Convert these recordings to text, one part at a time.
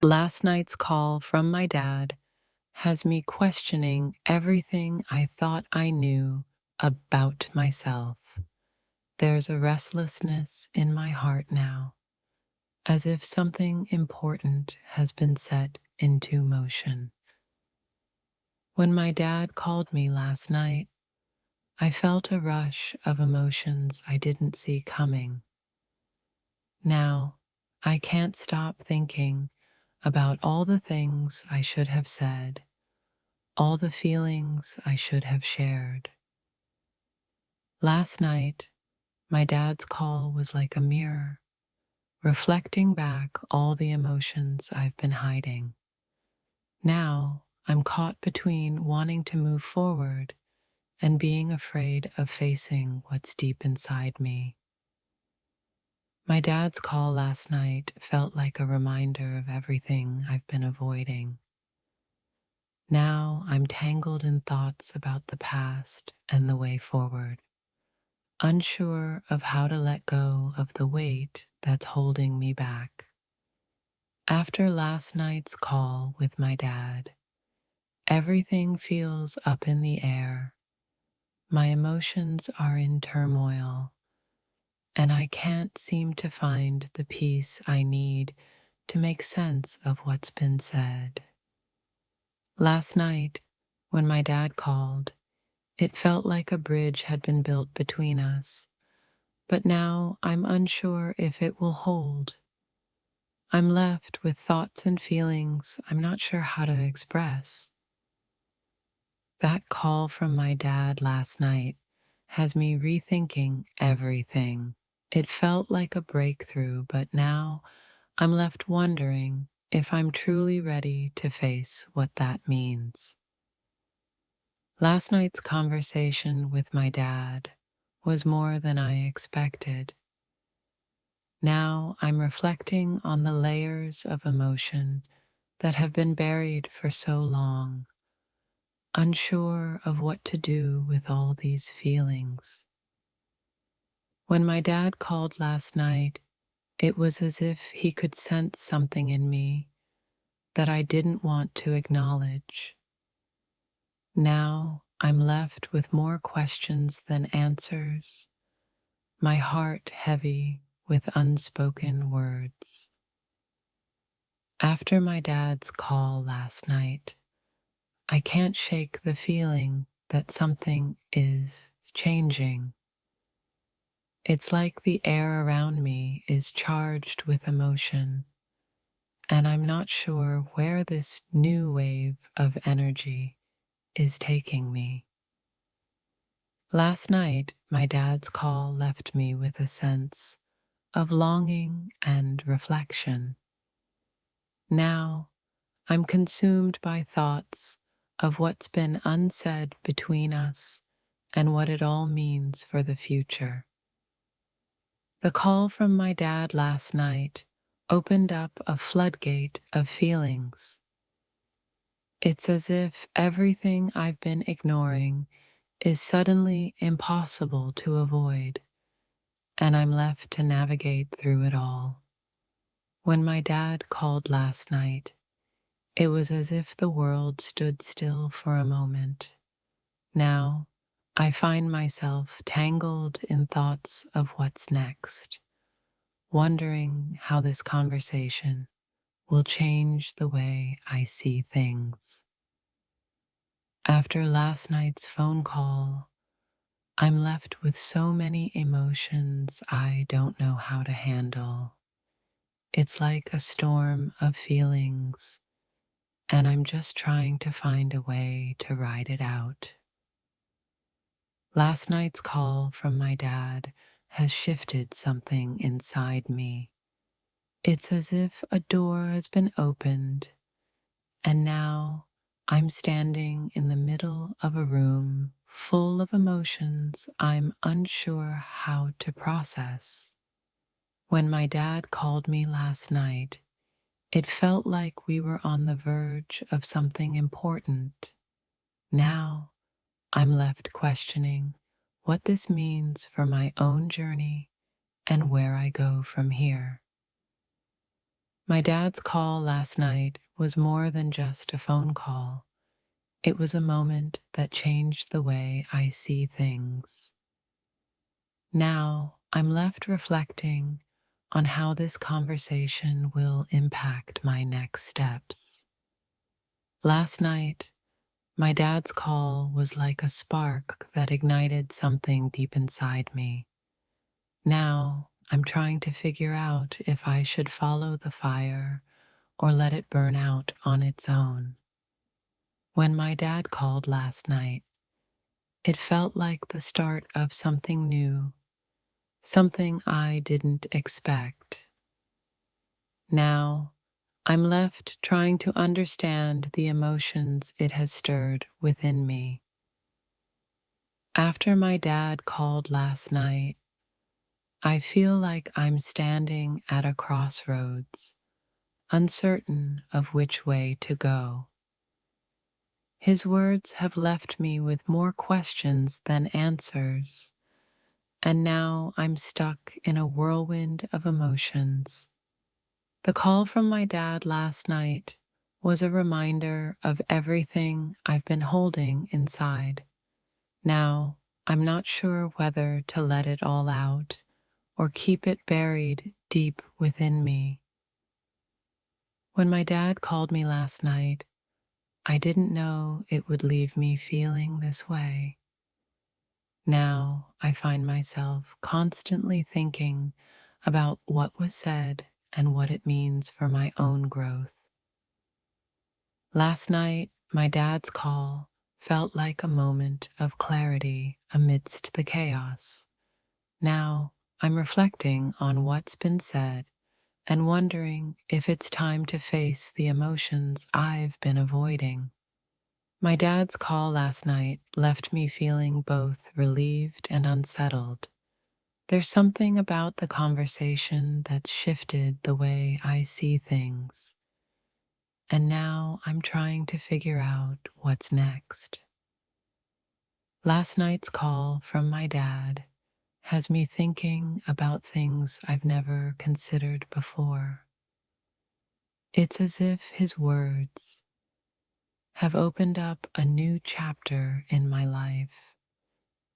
Last night's call from my dad has me questioning everything I thought I knew about myself. There's a restlessness in my heart now, as if something important has been set into motion. When my dad called me last night, I felt a rush of emotions I didn't see coming. Now, I can't stop thinking about all the things I should have said, all the feelings I should have shared. Last night, my dad's call was like a mirror, reflecting back all the emotions I've been hiding. Now, I'm caught between wanting to move forward and being afraid of facing what's deep inside me. My dad's call last night felt like a reminder of everything I've been avoiding. Now I'm tangled in thoughts about the past and the way forward, unsure of how to let go of the weight that's holding me back. After last night's call with my dad, everything feels up in the air. My emotions are in turmoil, and I can't seem to find the peace I need to make sense of what's been said. Last night, when my dad called, it felt like a bridge had been built between us, but now I'm unsure if it will hold. I'm left with thoughts and feelings I'm not sure how to express. That call from my dad last night has me rethinking everything. It felt like a breakthrough, but now I'm left wondering if I'm truly ready to face what that means. Last night's conversation with my dad was more than I expected. Now I'm reflecting on the layers of emotion that have been buried for so long, unsure of what to do with all these feelings. When my dad called last night, it was as if he could sense something in me that I didn't want to acknowledge. Now I'm left with more questions than answers, my heart heavy with unspoken words. After my dad's call last night, I can't shake the feeling that something is changing. It's like the air around me is charged with emotion, and I'm not sure where this new wave of energy is taking me. Last night, my dad's call left me with a sense of longing and reflection. Now, I'm consumed by thoughts of what's been unsaid between us and what it all means for the future. The call from my dad last night opened up a floodgate of feelings. It's as if everything I've been ignoring is suddenly impossible to avoid, and I'm left to navigate through it all. When my dad called last night, it was as if the world stood still for a moment. Now, I find myself tangled in thoughts of what's next, wondering how this conversation will change the way I see things. After last night's phone call, I'm left with so many emotions I don't know how to handle. It's like a storm of feelings, and I'm just trying to find a way to ride it out. Last night's call from my dad has shifted something inside me. It's as if a door has been opened, and now I'm standing in the middle of a room full of emotions I'm unsure how to process. When my dad called me last night, it felt like we were on the verge of something important. Now I'm left questioning what this means for my own journey and where I go from here. My dad's call last night was more than just a phone call. It was a moment that changed the way I see things. Now I'm left reflecting on how this conversation will impact my next steps. Last night, my dad's call was like a spark that ignited something deep inside me. Now I'm trying to figure out if I should follow the fire or let it burn out on its own. When my dad called last night, it felt like the start of something new, something I didn't expect. Now, I'm left trying to understand the emotions it has stirred within me. After my dad called last night, I feel like I'm standing at a crossroads, uncertain of which way to go. His words have left me with more questions than answers, and now I'm stuck in a whirlwind of emotions. The call from my dad last night was a reminder of everything I've been holding inside. Now, I'm not sure whether to let it all out or keep it buried deep within me. When my dad called me last night, I didn't know it would leave me feeling this way. Now I find myself constantly thinking about what was said and what it means for my own growth. Last night, my dad's call felt like a moment of clarity amidst the chaos. Now I'm reflecting on what's been said and wondering if it's time to face the emotions I've been avoiding. My dad's call last night left me feeling both relieved and unsettled. There's something about the conversation that's shifted the way I see things, and now I'm trying to figure out what's next. Last night's call from my dad has me thinking about things I've never considered before. It's as if his words have opened up a new chapter in my life,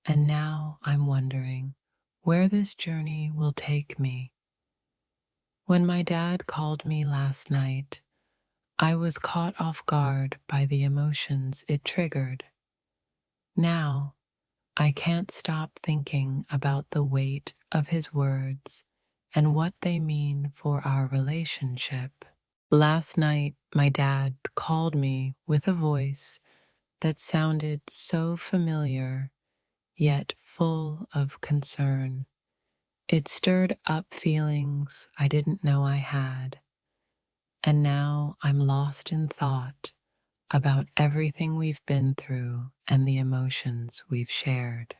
and now I'm wondering where this journey will take me. When my dad called me last night, I was caught off guard by the emotions it triggered. Now, I can't stop thinking about the weight of his words and what they mean for our relationship. Last night, my dad called me with a voice that sounded so familiar, yet full of concern. It stirred up feelings I didn't know I had, and now I'm lost in thought about everything we've been through and the emotions we've shared.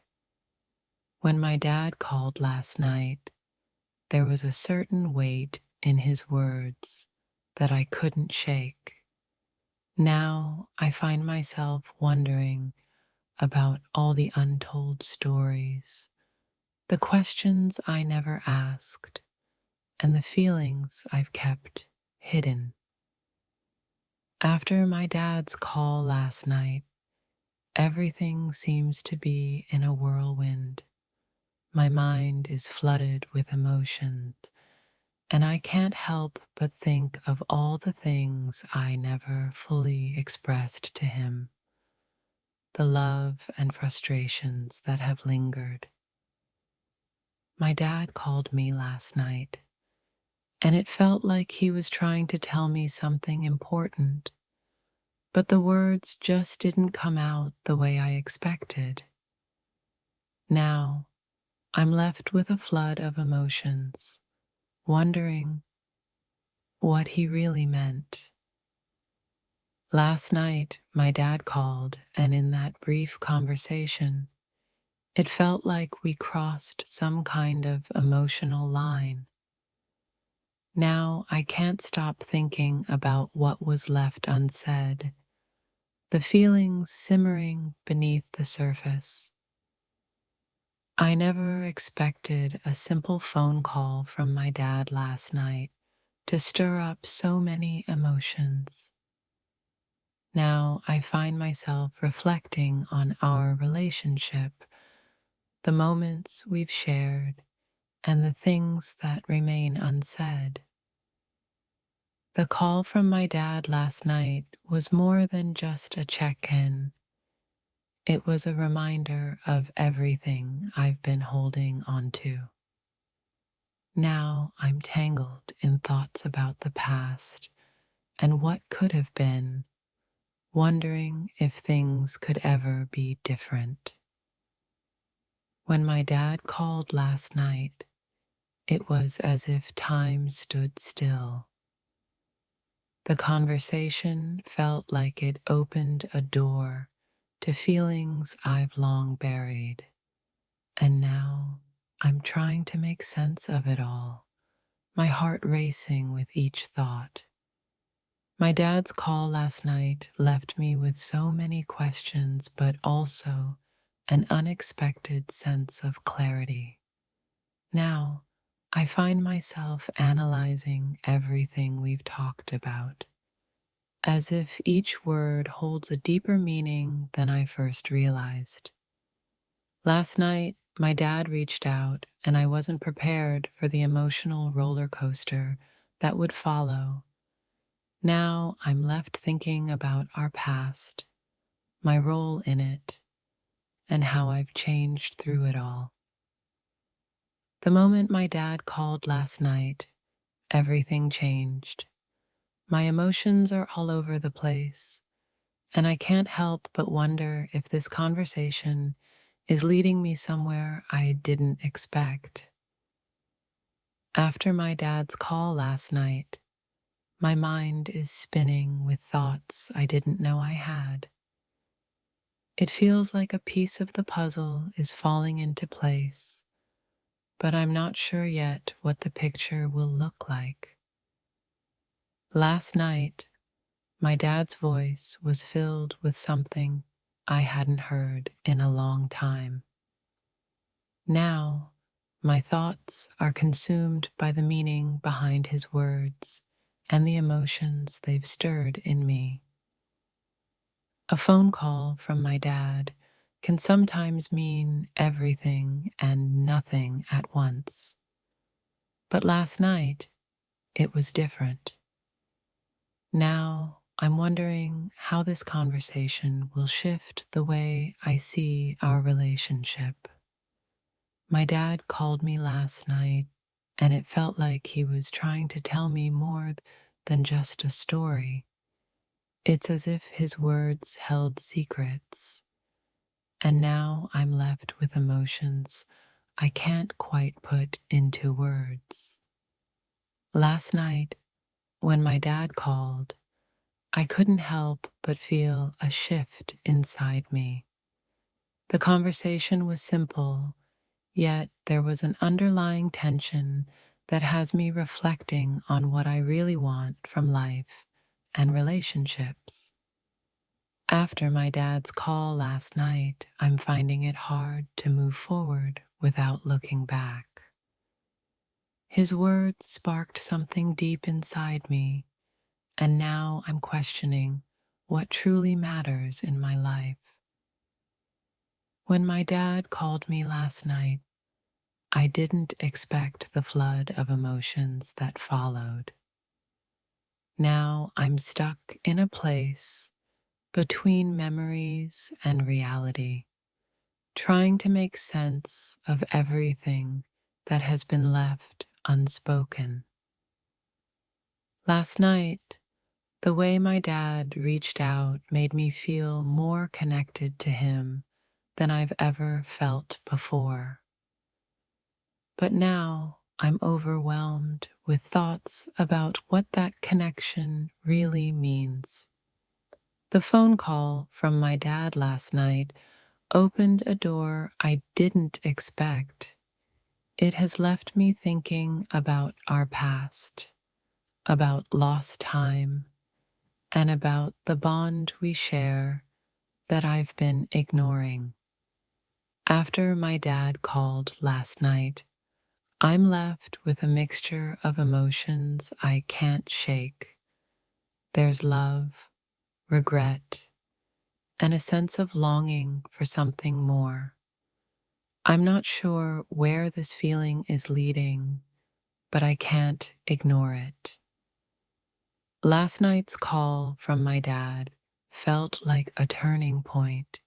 When my dad called last night, there was a certain weight in his words that I couldn't shake. Now I find myself wondering about all the untold stories, the questions I never asked, and the feelings I've kept hidden. After my dad's call last night, everything seems to be in a whirlwind. My mind is flooded with emotions, and I can't help but think of all the things I never fully expressed to him, the love and frustrations that have lingered. My dad called me last night, and it felt like he was trying to tell me something important, but the words just didn't come out the way I expected. Now, I'm left with a flood of emotions, wondering what he really meant. Last night, my dad called, and in that brief conversation, it felt like we crossed some kind of emotional line. Now I can't stop thinking about what was left unsaid, the feelings simmering beneath the surface. I never expected a simple phone call from my dad last night to stir up so many emotions. Now I find myself reflecting on our relationship, the moments we've shared, and the things that remain unsaid. The call from my dad last night was more than just a check-in. It was a reminder of everything I've been holding on to. Now I'm tangled in thoughts about the past and what could have been, wondering if things could ever be different. When my dad called last night, it was as if time stood still. The conversation felt like it opened a door to feelings I've long buried, and now I'm trying to make sense of it all, my heart racing with each thought. My dad's call last night left me with so many questions, but also an unexpected sense of clarity. Now, I find myself analyzing everything we've talked about, as if each word holds a deeper meaning than I first realized. Last night, my dad reached out, and I wasn't prepared for the emotional roller coaster that would follow. Now I'm left thinking about our past, my role in it, and how I've changed through it all. The moment my dad called last night, everything changed. My emotions are all over the place, and I can't help but wonder if this conversation is leading me somewhere I didn't expect. After my dad's call last night, my mind is spinning with thoughts I didn't know I had. It feels like a piece of the puzzle is falling into place, but I'm not sure yet what the picture will look like. Last night, my dad's voice was filled with something I hadn't heard in a long time. Now, my thoughts are consumed by the meaning behind his words and the emotions they've stirred in me. A phone call from my dad can sometimes mean everything and nothing at once. But last night, it was different. Now, I'm wondering how this conversation will shift the way I see our relationship. My dad called me last night, and it felt like he was trying to tell me more than just a story. It's as if his words held secrets, and now I'm left with emotions I can't quite put into words. Last night, when my dad called, I couldn't help but feel a shift inside me. The conversation was simple, yet there was an underlying tension that has me reflecting on what I really want from life and relationships. After my dad's call last night, I'm finding it hard to move forward without looking back. His words sparked something deep inside me, and now I'm questioning what truly matters in my life. When my dad called me last night, I didn't expect the flood of emotions that followed. Now I'm stuck in a place between memories and reality, trying to make sense of everything that has been left unspoken. Last night, the way my dad reached out made me feel more connected to him than I've ever felt before. But now I'm overwhelmed with thoughts about what that connection really means. The phone call from my dad last night opened a door I didn't expect. It has left me thinking about our past, about lost time, and about the bond we share that I've been ignoring. After my dad called last night, I'm left with a mixture of emotions I can't shake. There's love, regret, and a sense of longing for something more. I'm not sure where this feeling is leading, but I can't ignore it. Last night's call from my dad felt like a turning point,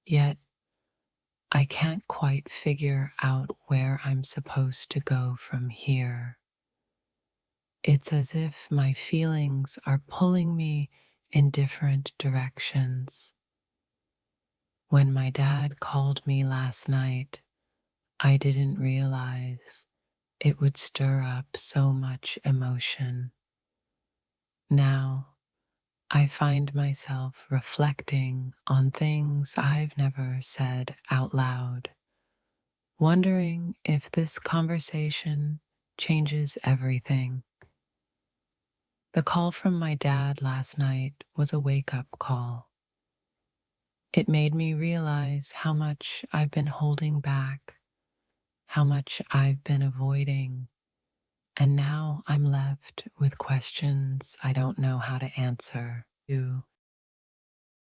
yet I can't quite figure out where I'm supposed to go from here. It's as if my feelings are pulling me in different directions. When my dad called me last night, I didn't realize it would stir up so much emotion. Now, I find myself reflecting on things I've never said out loud, wondering if this conversation changes everything. The call from my dad last night was a wake-up call. It made me realize how much I've been holding back, how much I've been avoiding, and now I'm left with questions I don't know how to answer.